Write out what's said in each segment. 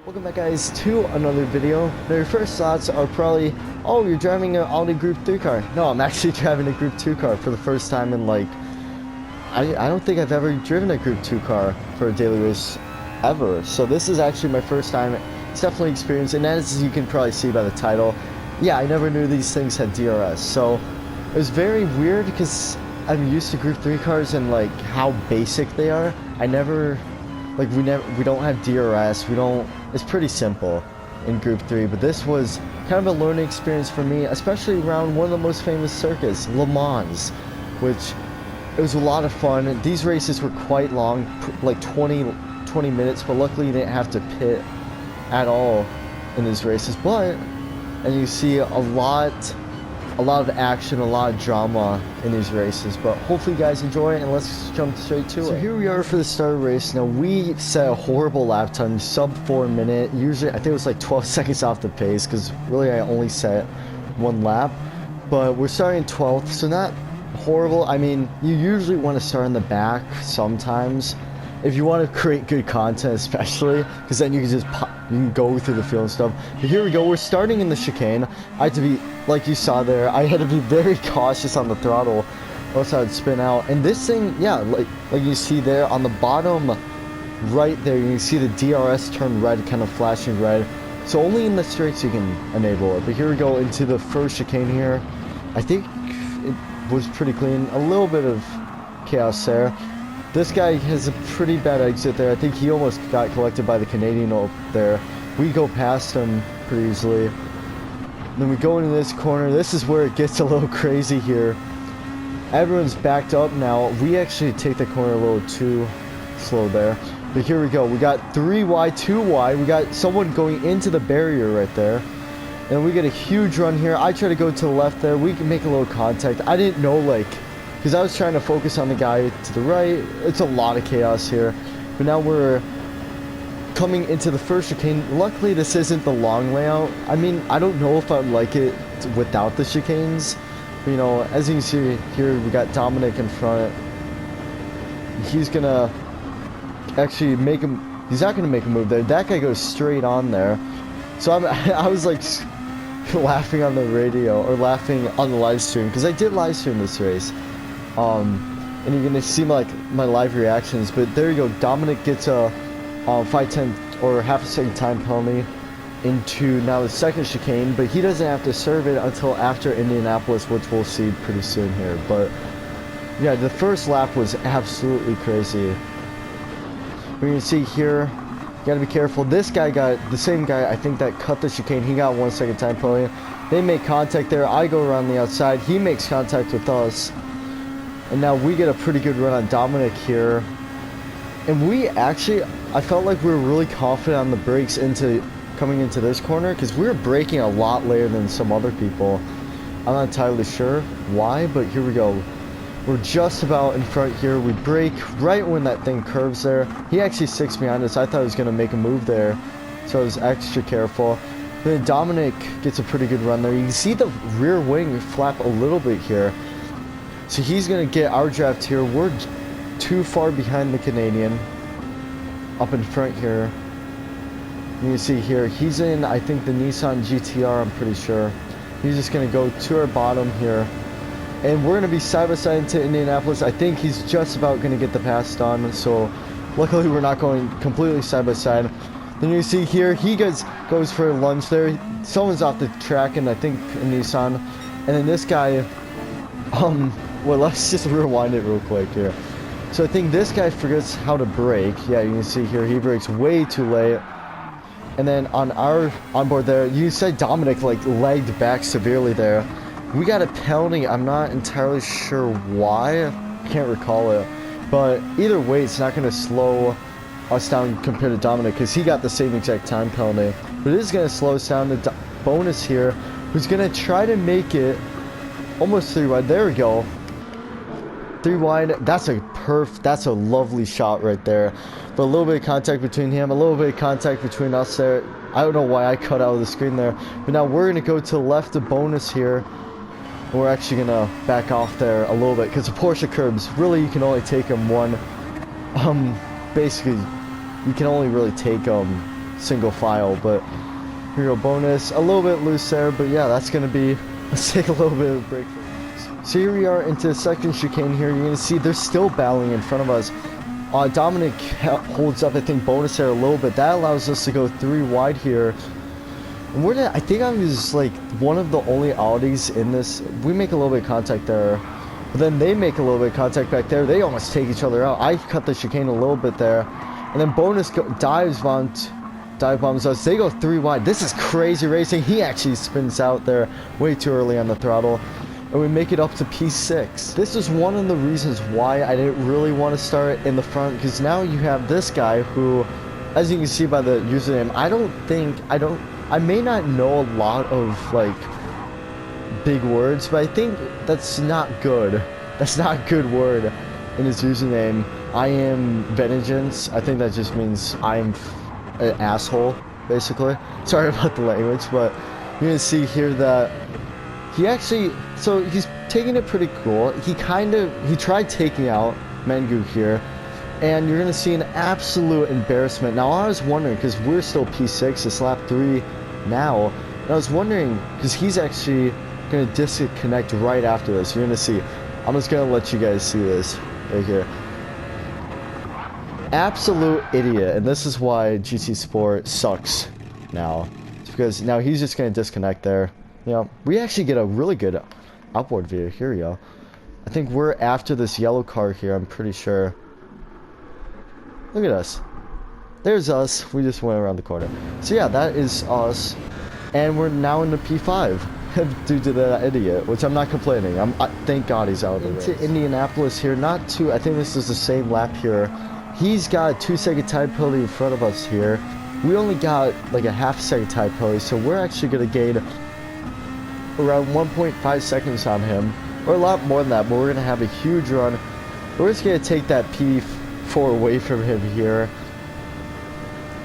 Welcome back, guys, to another video. Now, your first thoughts are probably, oh, you're driving an Audi Group 3 car. No, I'm actually driving a Group 2 car for the first time in, like, I don't think I've ever driven a Group 2 car for a daily race ever. So this is actually my first time. It's definitely experience, and as you can probably see by the title, yeah, I never knew these things had DRS. So it was very weird because I'm used to Group 3 cars and, like, how basic they are. I never... Like, we don't have DRS, it's pretty simple in Group 3, but this was kind of a learning experience for me, especially around one of the most famous circuits, Le Mans, which it was a lot of fun. These races were quite long, like 20 minutes, but luckily you didn't have to pit at all in these races, and you see a lot of action, a lot of drama in these races, but hopefully you guys enjoy it, and let's jump straight to it. So here we are for the start of the race. Now, we set a horrible lap time, sub 4 minute. Usually, I think it was like 12 seconds off the pace, because really I only set one lap, but we're starting 12th, so not horrible. I mean, you usually want to start in the back sometimes, if you want to create good content, especially, because then you can just you can go through the field and stuff. But here we go, we're starting in the chicane. I had to be, like you saw there, I had to be very cautious on the throttle, or else I would spin out. And this thing, yeah, like you see there on the bottom right there, you can see the DRS turn red, kind of flashing red. So only in the straights you can enable it. But here we go into the first chicane here. I think it was pretty clean, a little bit of chaos there. This guy has a pretty bad exit there. I think he almost got collected by the Canadian up there. We go past him pretty easily. Then we go into this corner. This is where it gets a little crazy here. Everyone's backed up now. We actually take the corner a little too slow there. But here we go. We got 3 wide, 2 wide. We got someone going into the barrier right there. And we get a huge run here. I try to go to the left there. We can make a little contact. I didn't know, like... because I was trying to focus on the guy to the right. It's a lot of chaos here. But now we're coming into the first chicane. Luckily, this isn't the long layout. I mean, I don't know if I'd like it without the chicanes. But, you know, as you can see here, we got Dominic in front. He's going to actually make him... He's not going to make a move there. That guy goes straight on there. So I was like laughing on the radio, or laughing on the live stream, because I did live stream this race. And you're gonna see my live reactions, but there you go. Dominic gets a 5/10 or half a second time penalty into now the second chicane, but he doesn't have to serve it until after Indianapolis, which we'll see pretty soon here. But yeah, the first lap was absolutely crazy. We can see here, you gotta be careful. This guy got the same guy, I think, that cut the chicane. He got 1 second time penalty. They make contact there. I go around the outside. He makes contact with us. And now we get a pretty good run on Dominic here. And we actually, I felt like we were really confident on the brakes coming into this corner, because we were braking a lot later than some other people. I'm not entirely sure why, but here we go. We're just about in front here. We brake right when that thing curves there. He actually sticks behind us. I thought he was going to make a move there, so I was extra careful. Then Dominic gets a pretty good run there. You can see the rear wing flap a little bit here. So he's going to get our draft here. We're too far behind the Canadian up in front here. You can see here, he's in, I think, the Nissan GTR, I'm pretty sure. He's just going to go to our bottom here. And we're going to be side by side into Indianapolis. I think he's just about going to get the pass done. So luckily we're not going completely side by side. Then you see here, he goes for a lunge there. Someone's off the track, and I think a Nissan. And then this guy... well, let's just rewind it real quick here. So I think this guy forgets how to brake. Yeah, you can see here, he brakes way too late. And then on our onboard there, you said Dominic, like, lagged back severely there. We got a penalty. I'm not entirely sure why. I can't recall it. But either way, it's not going to slow us down compared to Dominic, because he got the same exact time penalty. But it is going to slow us down. The bonus here, who's going to try to make it almost 3 wide. There we go. 3 wide. That's a lovely shot right there. But a little bit of contact between him, a little bit of contact between us there. I don't know why I cut out of the screen there. But now we're going to go to the left of bonus here. And we're actually going to back off there a little bit, because the Porsche curbs, really you can only take them one. Basically, you can only really take them single file. But here we go, bonus. A little bit loose there, but yeah, that's going to be... Let's take a little bit of a break. So here we are into the second chicane here. You're going to see they're still battling in front of us. Dominic holds up, I think, bonus there a little bit. That allows us to go 3 wide here. And I think I was like one of the only Audis in this. We make a little bit of contact there. But then they make a little bit of contact back there. They almost take each other out. I cut the chicane a little bit there. And then bonus dive bombs us. They go 3 wide. This is crazy racing. He actually spins out there way too early on the throttle. And we make it up to P6. This is one of the reasons why I didn't really want to start in the front, because now you have this guy who, as you can see by the username, I may not know a lot of like big words, but I think that's not good. That's not a good word in his username. I am vengeance. I think that just means I'm an asshole, basically. Sorry about the language, but you're gonna see here that he actually, so he's taking it pretty cool. He tried taking out Mengu here, and you're gonna see an absolute embarrassment. Now I was wondering, because we're still P6, it's lap 3 now, and I was wondering, because he's actually gonna disconnect right after this. You're gonna see. I'm just gonna let you guys see this right here. Absolute idiot, and this is why GT Sport sucks now. It's because now he's just gonna disconnect there. You know, we actually get a really good outboard view. Here we go. I think we're after this yellow car here, I'm pretty sure. Look at us. There's us. We just went around the corner. So yeah, that is us. And we're now in the P5 due to that idiot, which I'm not complaining. Thank God he's out of the race. Into Indianapolis here, not too, I think this is the same lap here. He's got a 2-second time penalty in front of us here. We only got like a half-second time penalty, so we're actually going to gain around 1.5 seconds on him, or a lot more than that, but we're going to have a huge run. We're just going to take that P4 away from him here,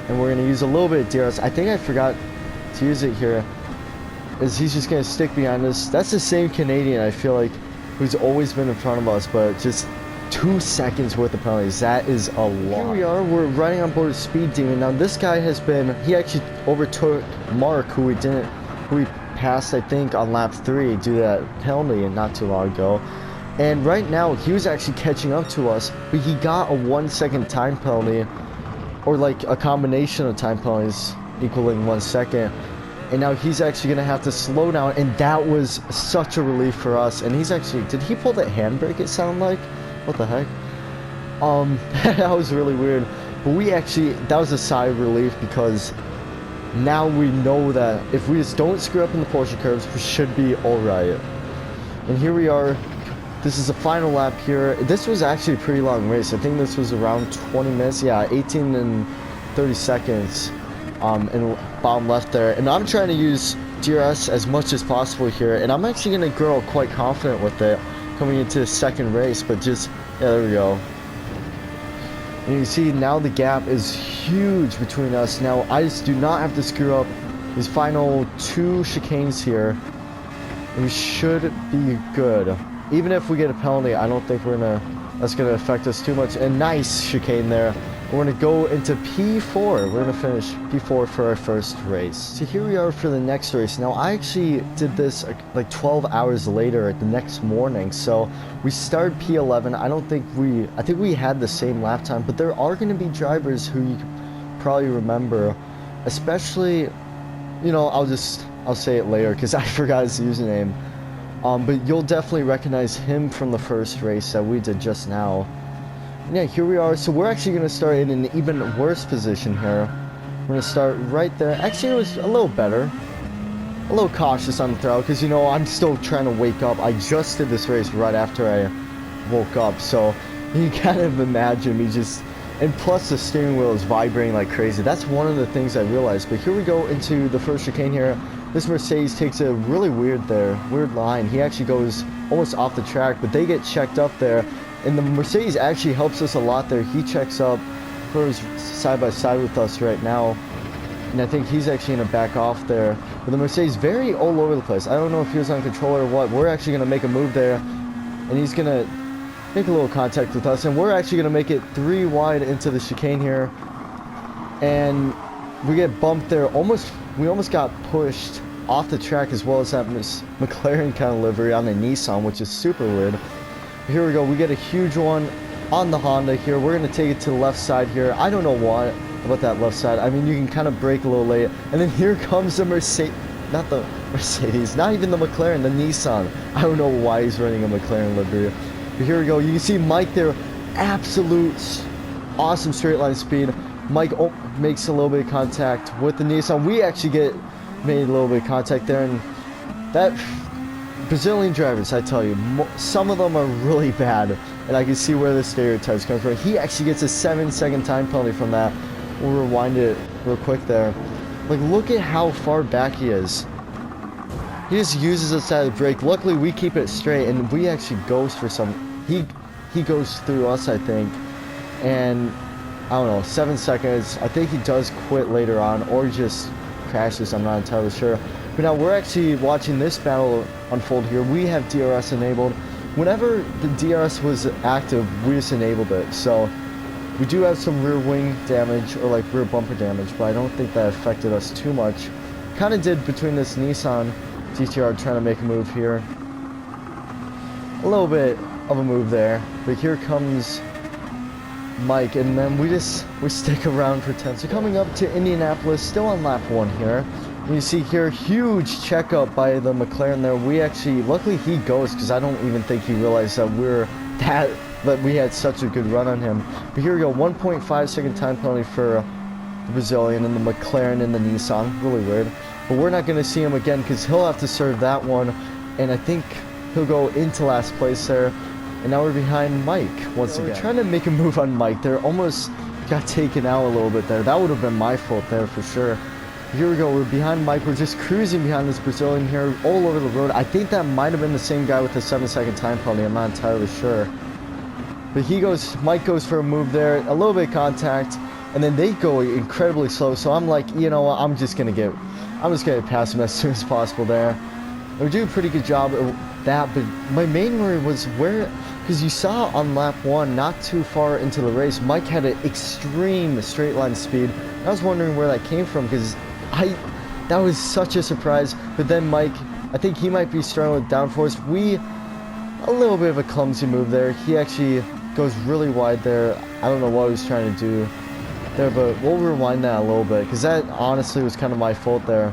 and we're going to use a little bit of DRS. I think I forgot to use it here, as he's just going to stick behind us. That's the same Canadian, I feel like, who's always been in front of us, but just 2 seconds worth of penalties. That is a lot. Here we are, we're riding on board Speed Demon. Now this guy he actually overtook Mark, who we passed, I think, on lap 3 due to that penalty not too long ago. And right now he was actually catching up to us, but he got a 1-second time penalty, or like a combination of time penalties equaling 1 second. And now he's actually gonna have to slow down, and that was such a relief for us. And he's actually, did he pull the handbrake, it sound like? What the heck? That was really weird. But that was a sigh of relief, because now we know that if we just don't screw up in the Porsche curves, we should be alright. And here we are. This is the final lap here. This was actually a pretty long race. I think this was around 20 minutes. Yeah, 18 and 30 seconds in bottom left there. And I'm trying to use DRS as much as possible here. And I'm actually going to grow quite confident with it coming into the second race. But just, yeah, there we go. And you see now the gap is huge between us. Now I just do not have to screw up these final 2 chicanes here. And we should be good. Even if we get a penalty, I don't think that's gonna affect us too much. And nice chicane there. We're gonna go into P4. We're gonna finish P4 for our first race. So here we are for the next race. Now I actually did this like 12 hours later the next morning. So we started P11. I think we had the same lap time, but there are gonna be drivers who you probably remember, especially, you know, I'll say it later because I forgot his username. But you'll definitely recognize him from the first race that we did just now. And yeah, here we are. So we're actually going to start in an even worse position here. We're going to start right there. Actually, it was a little better. A little cautious on the throttle because, you know, I'm still trying to wake up. I just did this race right after I woke up. So you kind of imagine me just... And plus the steering wheel is vibrating like crazy. That's one of the things I realized. But here we go into the first chicane here. This Mercedes takes a really weird line. He actually goes almost off the track, but they get checked up there. And the Mercedes actually helps us a lot there. He checks up, goes side by side with us right now. And I think he's actually going to back off there. But the Mercedes very all over the place. I don't know if he was on controller or what. We're actually going to make a move there. And he's going to make a little contact with us. And we're actually going to make it 3 wide into the chicane here. And we get bumped there. We almost got pushed off the track, as well as that McLaren kind of livery on the Nissan, which is super weird. Here we go. We get a huge one on the Honda here. We're going to take it to the left side here. I don't know what about that left side. I mean, you can kind of brake a little late. And then here comes the Mercedes. Not the Mercedes. Not even the McLaren. The Nissan. I don't know why he's running a McLaren livery. But here we go. You can see Mike there. Absolute awesome straight line speed. Mike makes a little bit of contact with the Nissan. We actually made a little bit of contact there. And that Brazilian drivers, I tell you, some of them are really bad. And I can see where the stereotypes come from. He actually gets a 7-second time penalty from that. We'll rewind it real quick there. Like, look at how far back he is. He just uses the side of the brake. Luckily, we keep it straight, and we actually goes for some. He goes through us, I think. And, I don't know, 7 seconds. I think he does quit later on, or just crashes. I'm not entirely sure. But now we're actually watching this battle unfold here. We have DRS enabled. Whenever the DRS was active, we just enabled it. So we do have some rear wing damage, or like rear bumper damage, but I don't think that affected us too much. Kind of did between this Nissan GTR trying to make a move here. A little bit of a move there, but here comes Mike, and then we stick around for 10. So coming up to Indianapolis, still on lap 1 here. You see here, huge checkup by the McLaren there. We actually, luckily he goes, because I don't even think he realized that that we had such a good run on him. But here we go, 1.5 second time penalty for the Brazilian and the McLaren and the Nissan. Really weird. But we're not going to see him again, because he'll have to serve that one. And I think he'll go into last place there. And now we're behind Mike once again. We're trying to make a move on Mike there. Almost got taken out a little bit there. That would have been my fault there for sure. Here we go, we're behind Mike, we're just cruising behind this Brazilian here, all over the road. I think that might have been the same guy with the 7-second time penalty, I'm not entirely sure. But Mike goes for a move there, a little bit of contact, and then they go incredibly slow, so I'm like, you know what, I'm just gonna pass him as soon as possible there. And we do a pretty good job of that, but my main worry was because you saw on lap 1, not too far into the race, Mike had an extreme straight line speed. I was wondering where that came from, because that was such a surprise. But then Mike, I think he might be struggling with downforce. A little bit of a clumsy move there. He actually goes really wide there. I don't know what he was trying to do there, but we'll rewind that a little bit, because that honestly was kind of my fault there.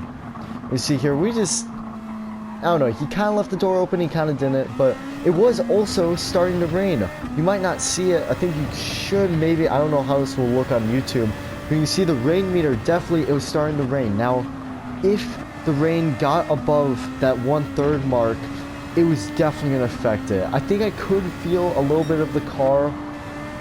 You see here, I don't know, he kind of left the door open, he kind of didn't, but it was also starting to rain. You might not see it. I think you should maybe, I don't know how this will look on YouTube. But you see the rain meter, definitely it was starting to rain. Now, if the rain got above that 1/3 mark, it was definitely going to affect it. I think I could feel a little bit of the car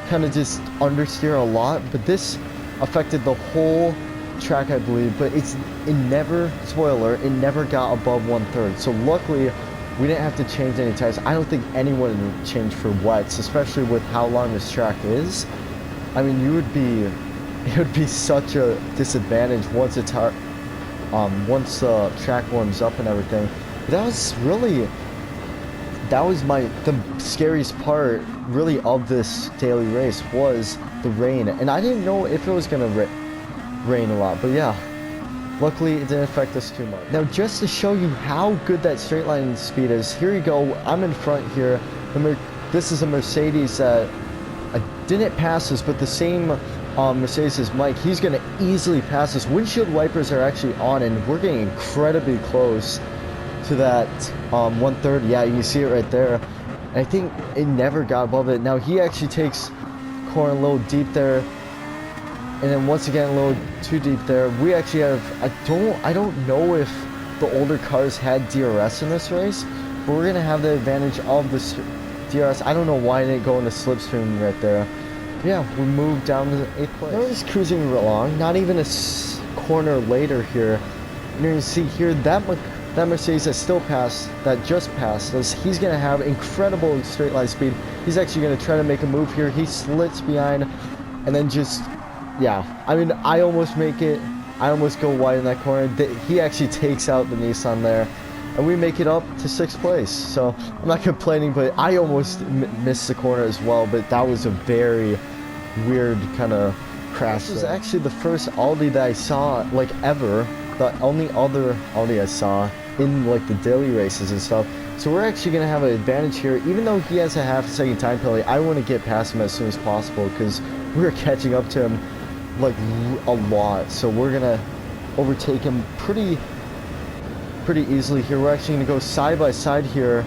kind of just understeer a lot, but this affected the whole track, I believe. But it never, spoiler, it never got above 1/3. So luckily, we didn't have to change any tires. I don't think anyone would change for wets, especially with how long this track is. I mean, it would be such a disadvantage once the track warms up and everything. But that was the scariest part really of this daily race, was the rain. And I didn't know if it was gonna rain a lot, but yeah, luckily it didn't affect us too much. Now, just to show you how good that straight line speed is, here you go, I'm in front here. This is a Mercedes that I didn't pass us, but the same Mercedes as Mike, he's going to easily pass us. Windshield wipers are actually on, and we're getting incredibly close to that 1/3. Yeah, you can see it right there. And I think it never got above it. Now he actually takes corner a little deep there, and then once again a little too deep there. We actually have, I don't know if the older cars had DRS in this race, but we're going to have the advantage of the DRS. I don't know why I didn't go into slipstream right there. Yeah, we moved down to the 8th place. We're just cruising along, not even a corner later here. And you can see here that Mercedes that just passed us, he's going to have incredible straight line speed. He's actually going to try to make a move here. He slits behind, and then yeah. I mean, I almost make it. I almost go wide in that corner. He actually takes out the Nissan there, and we make it up to 6th place. So I'm not complaining, but I almost missed the corner as well. But that was a very weird kind of crashed. This was actually the first Audi that I saw, like, ever. The only other Audi I saw in, like, the daily races and stuff. So we're actually going to have an advantage here. Even though he has a half-second time penalty, I want to get past him as soon as possible because we're catching up to him, like, a lot. So we're going to overtake him pretty easily here. We're actually going to go side by side here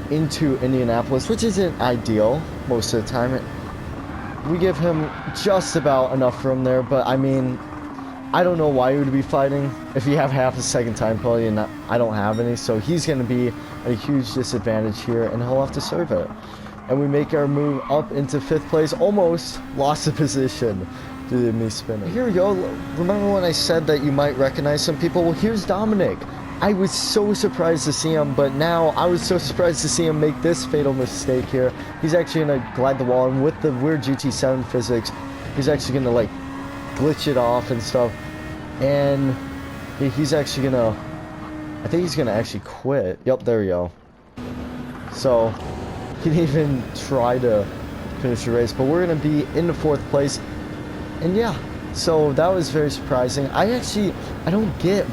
into Indianapolis, which isn't ideal most of the time. We give him just about enough room there, but I mean, I don't know why you would be fighting if you have half a second time penalty and I don't have any, so he's going to be at a huge disadvantage here and he'll have to serve it. And we make our move up into 5th place, almost lost the position due to me spinning. Here we go. Remember when I said that you might recognize some people? Well, here's Dominic. I was so surprised to see him, but now I was so surprised to see him make this fatal mistake here. He's actually going to glide the wall, and with the weird GT7 physics, he's actually going to, like, glitch it off and stuff. And he's actually going to, I think he's going to actually quit. Yep, there we go. So he didn't even try to finish the race, but we're going to be in the 4th place. And yeah, so that was very surprising. I don't get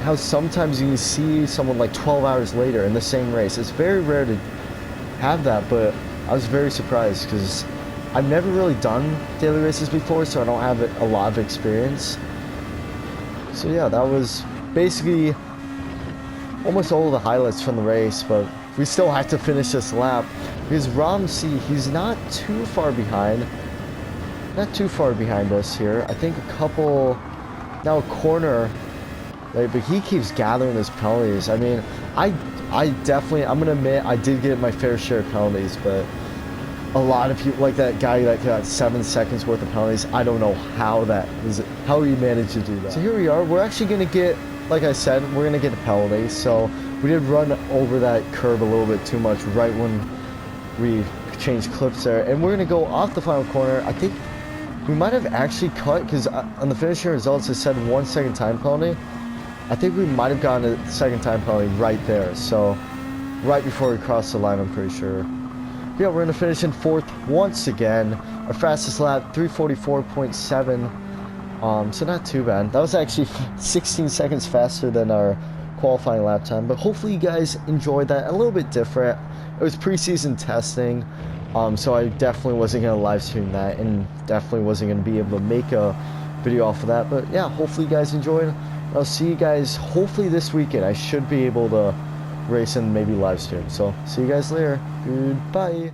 how sometimes you can see someone like 12 hours later in the same race. It's very rare to have that, but I was very surprised because I've never really done daily races before, so I don't have a lot of experience. So yeah, that was basically almost all of the highlights from the race, but we still have to finish this lap because Ramsey, he's not too far behind. Not too far behind us here. I think a couple, now a corner. Like, but he keeps gathering his penalties. I mean, I definitely, I'm gonna admit, I did get my fair share of penalties, but a lot of people, like that guy that got 7 seconds worth of penalties, I don't know how he managed to do that. So here we are. We're actually gonna get, like I said, we're gonna get a penalty. So we did run over that curb a little bit too much right when we changed clips there, and we're gonna go off the final corner. I think we might have actually cut because on the finishing results it said 1 second time penalty. I think we might have gotten a second time penalty right there. So right before we crossed the line, I'm pretty sure. Yeah, we're going to finish in 4th once again. Our fastest lap, 3:44.7. So not too bad. That was actually 16 seconds faster than our qualifying lap time. But hopefully you guys enjoyed that. A little bit different. It was preseason testing. So I definitely wasn't going to live stream that. And definitely wasn't going to be able to make a video off of that. But yeah, hopefully you guys enjoyed. I'll see you guys hopefully this weekend. I should be able to race and maybe live stream. So see you guys later. Goodbye.